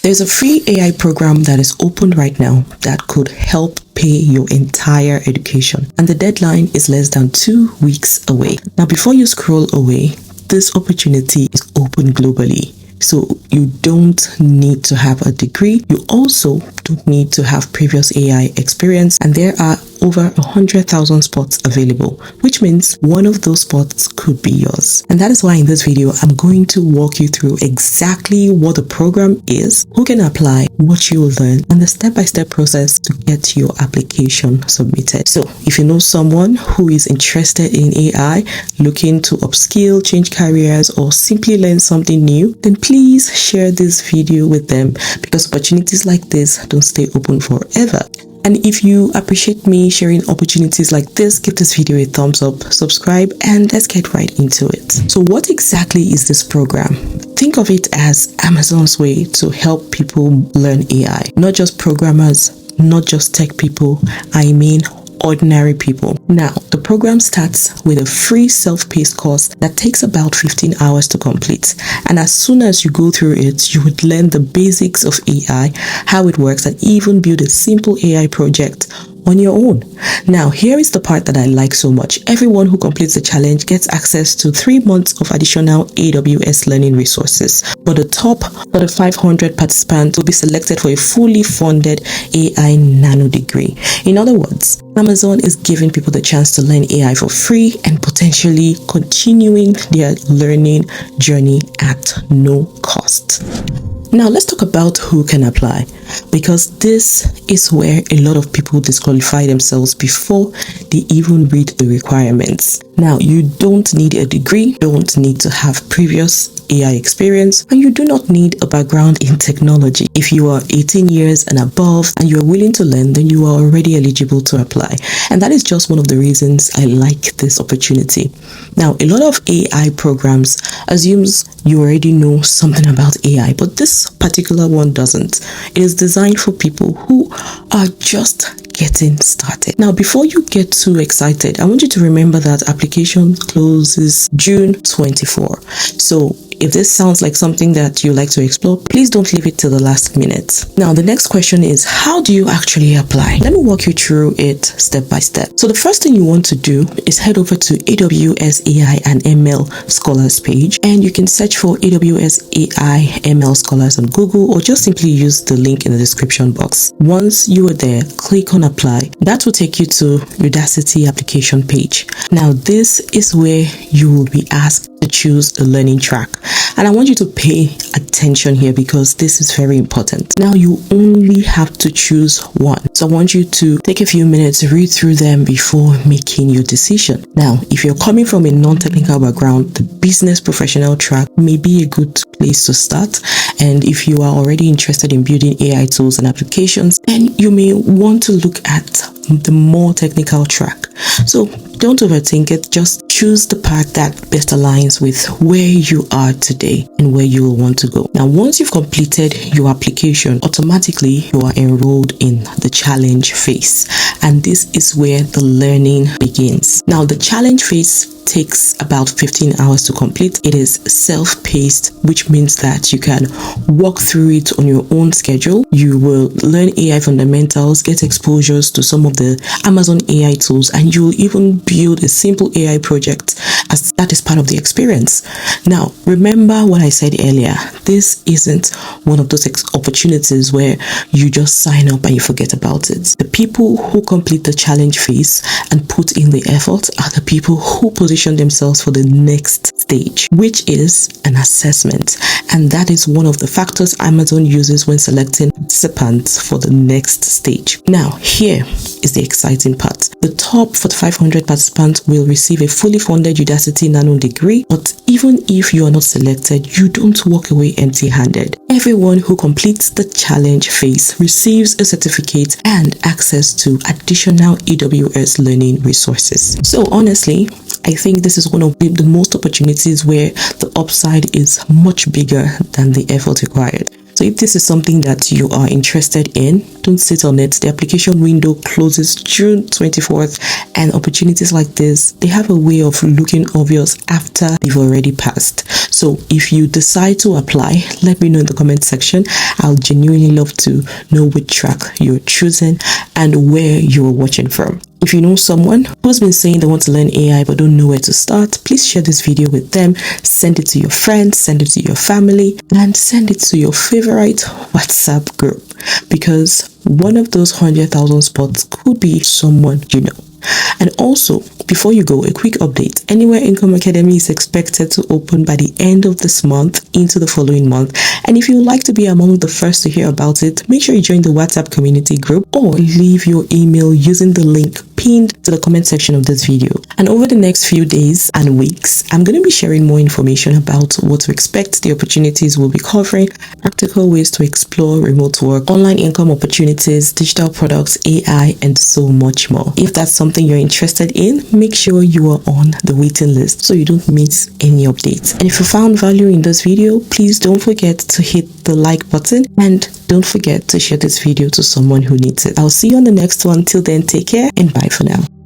There's a free AI program that is open right now that could help pay your entire education, and the deadline is less than 2 weeks away. Now, before you scroll away, this opportunity is open globally. So you don't need to have a degree. You also don't need to have previous AI experience. And there are over 100,000 spots available, which means one of those spots could be yours. And that is why in this video, I'm going to walk you through exactly what the program is, who can apply, what you will learn, and the step-by-step process to get your application submitted. So if you know someone who is interested in AI, looking to upskill, change careers, or simply learn something new, then please share this video with them, because opportunities like this don't stay open forever. And if you appreciate me sharing opportunities like this, give this video a thumbs up, subscribe, and let's get right into it. So what exactly is this program? Think of it as Amazon's way to help people learn AI. Not just programmers, not just tech people, I mean ordinary people. Now, the program starts with a free self-paced course that takes about 15 hours to complete. And as soon as you go through it, you would learn the basics of AI, how it works, and even build a simple AI project on your own. Now, here is the part that I like so much. Everyone who completes the challenge gets access to 3 months of additional AWS learning resources. But the top 500 participants will be selected for a fully funded AI Nanodegree. In other words, Amazon is giving people the chance to learn AI for free and potentially continuing their learning journey at no cost. Now, let's talk about who can apply, because this is where a lot of people disqualify themselves before they even read the requirements. Now, you don't need a degree, don't need to have previous AI experience, and you do not need a background in technology. If you are 18 years and above and you are willing to learn, then you are already eligible to apply. And that is just one of the reasons I like this opportunity. Now, a lot of AI programs assumes you already know something about AI, but this particular one doesn't. It is designed for people who are just getting started. Now, before you get too excited, I want you to remember that application closes June 24. So if this sounds like something that you like to explore, please don't leave it till the last minute. Now, the next question is, how do you actually apply? Let me walk you through it step by step. So the first thing you want to do is head over to AWS AI and ML Scholars page, and you can search for AWS AI ML Scholars on Google, or just simply use the link in the description box. Once you are there, click on apply. That will take you to Udacity application page. Now, this is where you will be asked to choose a learning track. And I want you to pay attention here, because this is very important. Now, you only have to choose one. So I want you to take a few minutes to read through them before making your decision. Now, if you're coming from a non-technical background, the business professional track may be a good place to start. And if you are already interested in building AI tools and applications, then you may want to look at the more technical track. So don't overthink it. Just choose the part that best aligns with where you are today and where you will want to go. Now, once you've completed your application, automatically you are enrolled in the challenge phase. And this is where the learning begins. Now, the challenge phase takes about 15 hours to complete. It is self-paced, which means that you can walk through it on your own schedule. You will learn AI fundamentals, get exposures to some of the Amazon AI tools, and you'll even build a simple AI project, as that is part of the experience. Now, remember what I said earlier. This isn't one of those opportunities where you just sign up and you forget about it. The people who complete the challenge phase and put in the effort are the people who position themselves for the next stage, which is an assessment. And that is one of the factors Amazon uses when selecting participants for the next stage. Now, here is the exciting part. The top 4,500 participants will receive a fully funded Udacity Nanodegree, but even if you are not selected, you don't walk away empty-handed. Everyone who completes the challenge phase receives a certificate and access to additional AWS learning resources. So honestly, I think this is one of the most opportunities where the upside is much bigger than the effort required. So if this is something that you are interested in, don't sit on it. The application window closes June 24th, and opportunities like this, they have a way of looking obvious after they've already passed. So if you decide to apply, let me know in the comment section. I'll genuinely love to know which track you're choosing and where you're watching from. If you know someone who's been saying they want to learn AI but don't know where to start, please share this video with them. Send it to your friends, send it to your family, and send it to your favorite WhatsApp group, because one of those 100,000 spots could be someone you know. And also, before you go, a quick update. Anywhere Income Academy is expected to open by the end of this month into the following month. And if you would like to be among the first to hear about it, make sure you join the WhatsApp community group or leave your email using the link pinned to the comment section of this video. And over the next few days and weeks, I'm going to be sharing more information about what to expect, the opportunities we'll be covering, practical ways to explore remote work, online income opportunities, digital products, AI, and so much more. If that's something you're interested in, make sure you are on the waiting list so you don't miss any updates. And if you found value in this video, please don't forget to hit the like button and don't forget to share this video to someone who needs it. I'll see you on the next one. Till then, take care and bye for now.